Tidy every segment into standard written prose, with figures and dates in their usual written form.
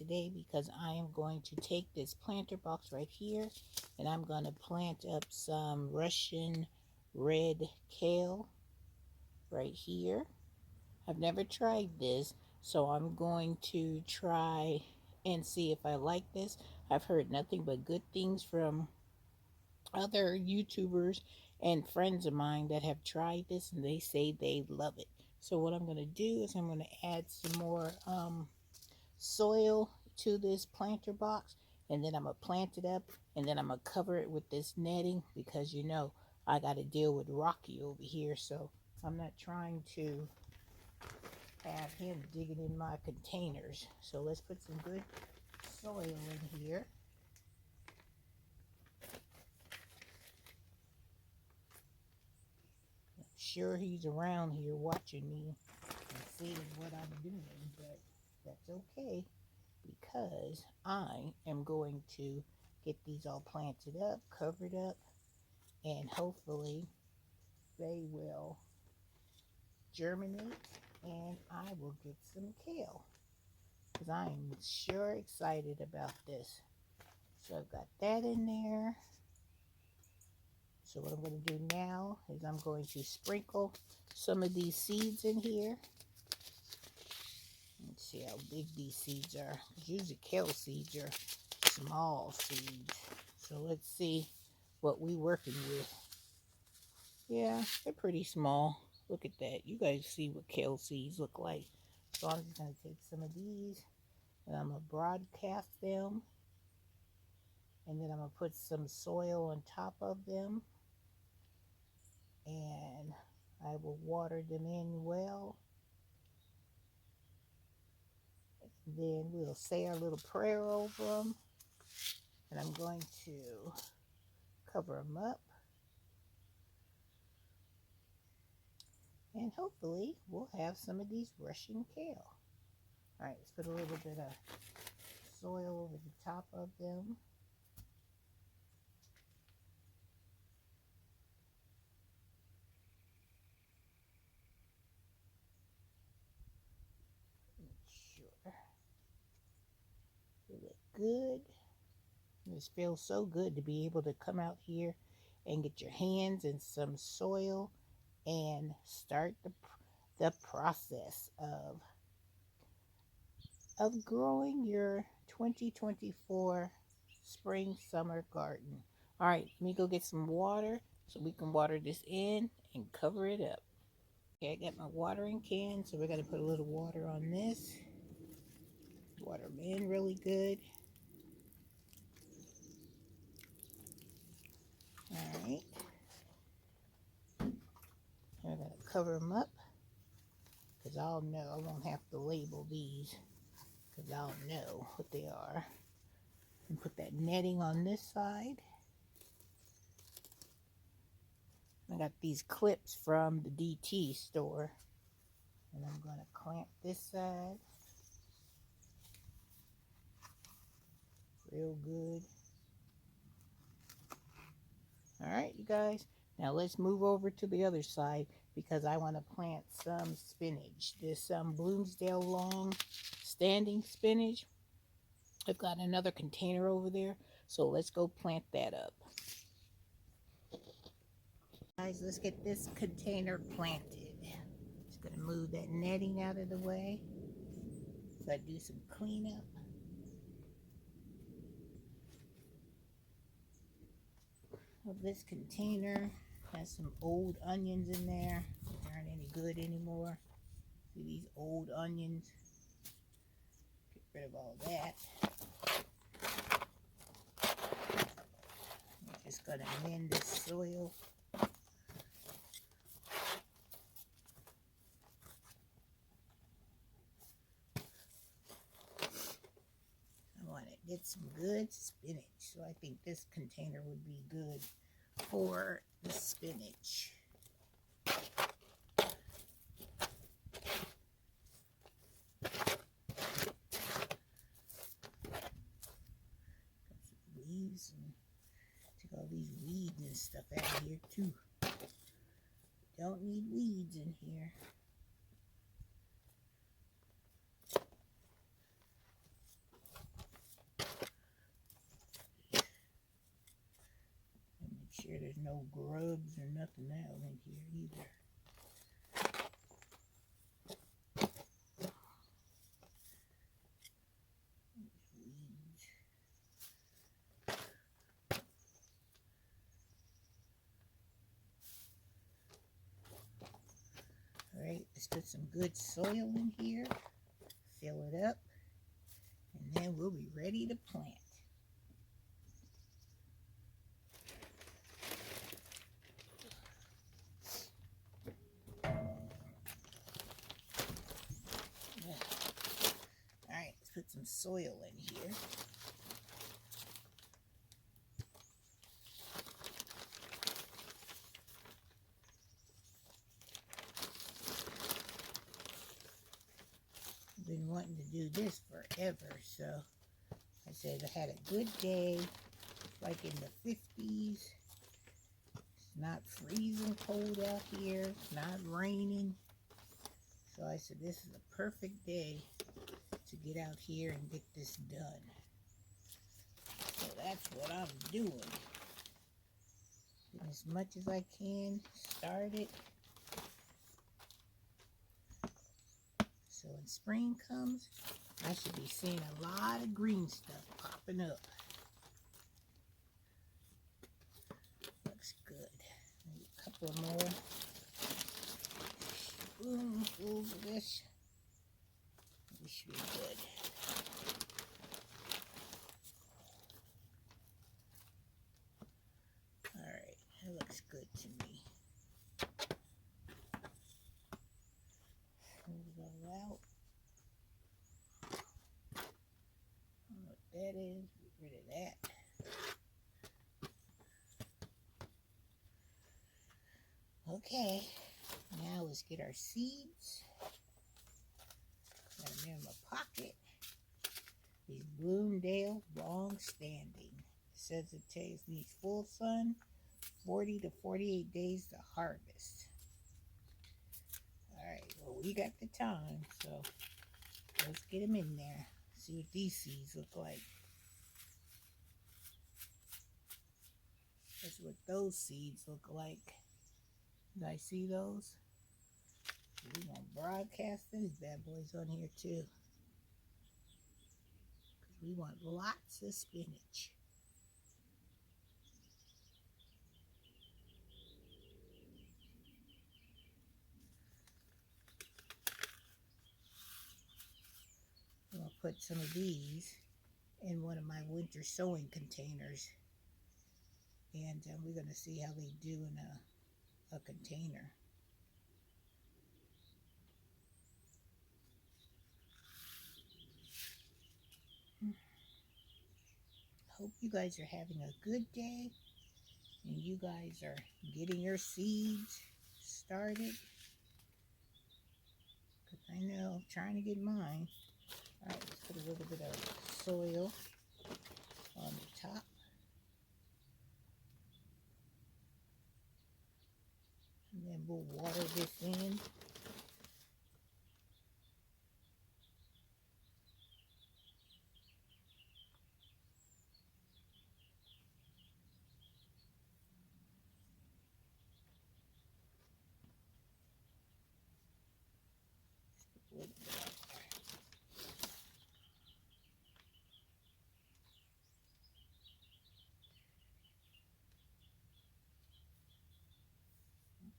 today because I am going to take this planter box right here and I'm going to plant up some Russian red kale right here. I've never tried this, so I'm going to try and see if I like this. I've heard nothing but good things from other YouTubers and friends of mine that have tried this and they say they love it. So what I'm going to do is I'm going to add some more soil to this planter box, and then I'm going to plant it up, and then I'm going to cover it with this netting because you know I got to deal with Rocky over here, so I'm not trying to have him digging in my containers. So let's put some good soil in here. I'm sure he's around here watching me and seeing what I'm doing, but that's okay because I am going to get these all planted up, covered up, and hopefully they will germinate and I will get some kale because I am sure excited about this. So I've got that in there. So what I'm going to do now is I'm going to sprinkle some of these seeds in here. Let's see how big these seeds are. Usually kale seeds are small seeds. So let's see what we're working with. Yeah, they're pretty small. Look at that. You guys see what kale seeds look like. So I'm just going to take some of these and I'm going to broadcast them. And then I'm going to put some soil on top of them. And I will water them in well. And then we'll say our little prayer over them. And I'm going to cover them up. And hopefully we'll have some of these Russian kale. All right, let's put a little bit of soil over the top of them. Sure. They look good. This feels so good to be able to come out here and get your hands in some soil and start the process of growing your 2024 spring summer garden. All right, let me go get some water so we can water this in and cover it up. Okay, I got my watering can, so we're going to put a little water on this. Water them in really good. All right. I'm going to cover them up because I'll know. I won't have to label these because I'll know what they are. And put that netting on this side. I got these clips from the DT store. And I'm going to clamp this side. Real good. Alright, you guys. Now let's move over to the other side because I want to plant some spinach. This Bloomsdale long standing spinach. I've got another container over there. So let's go plant that up. Guys, let's get this container planted. Just going to move that netting out of the way. So I do some cleanup. Of this container. Has some old onions in there. They aren't any good anymore. See these old onions? Get rid of all that. I'm just going to mend this soil. I want to get some good spinach. So I think this container would be good for the spinach. Leaves and take all these weeds and stuff out of here too. Don't need weeds in here. sure there's no grubs or nothing out in here either. Weeds. Alright, let's put some good soil in here. Fill it up. And then we'll be ready to plant. Alright, let's put some soil in here. I've been wanting to do this forever, so I said I had a good day, like in the 50s. It's not freezing cold out here, it's not raining. So I said this is a perfect day to get out here and get this done. So that's what I'm doing. Getting as much as I can started. So when spring comes, I should be seeing a lot of green stuff popping up. Looks good. Maybe a couple more spoonfuls of this. We should be good. Alright, that looks good to me. Move it all out. I don't know what that is. Get rid of that. Okay, now let's get our seeds. Got them in my pocket. These Bloomdale long standing. It says it needs full sun, 40 to 48 days to harvest. Alright, well we got the time, so let's get them in there. See what these seeds look like. That's what those seeds look like. Did I see those? We're going to broadcast these bad boys on here too. Because we want lots of spinach. I'm going to put some of these in one of my winter sowing containers. And we're going to see how they do in a container. Hope you guys are having a good day and you guys are getting your seeds started. Because I know I'm trying to get mine. Alright, let's put a little bit of soil on the top. And then we'll water this in.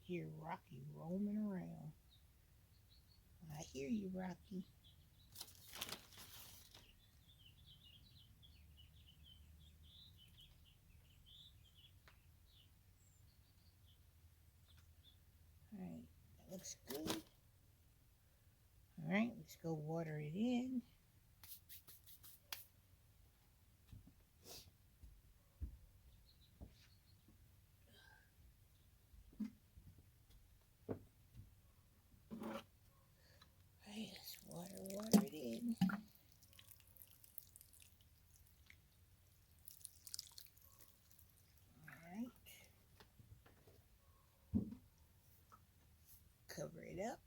Hear Rocky roaming around. I hear you, Rocky. Alright, that looks good. Alright, let's go water it in. Alright, let's water it in. Alright. Cover it up.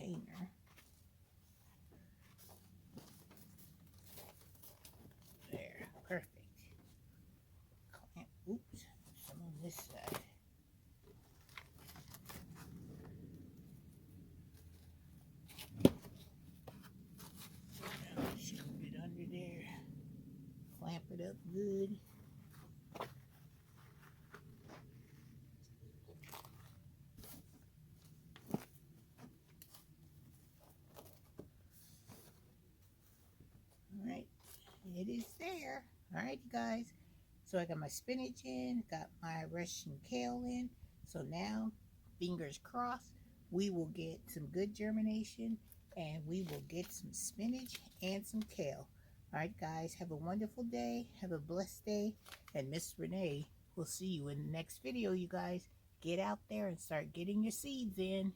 container. There, perfect. Clamp, oops, some on this side. Now scoop it under there. Clamp it up good. Alright, it is there. Alright, you guys. So I got my spinach in, got my Russian kale in. So now, fingers crossed, we will get some good germination and we will get some spinach and some kale. Alright guys, have a wonderful day. Have a blessed day. And Miss Renee will see you in the next video, you guys. Get out there and start getting your seeds in.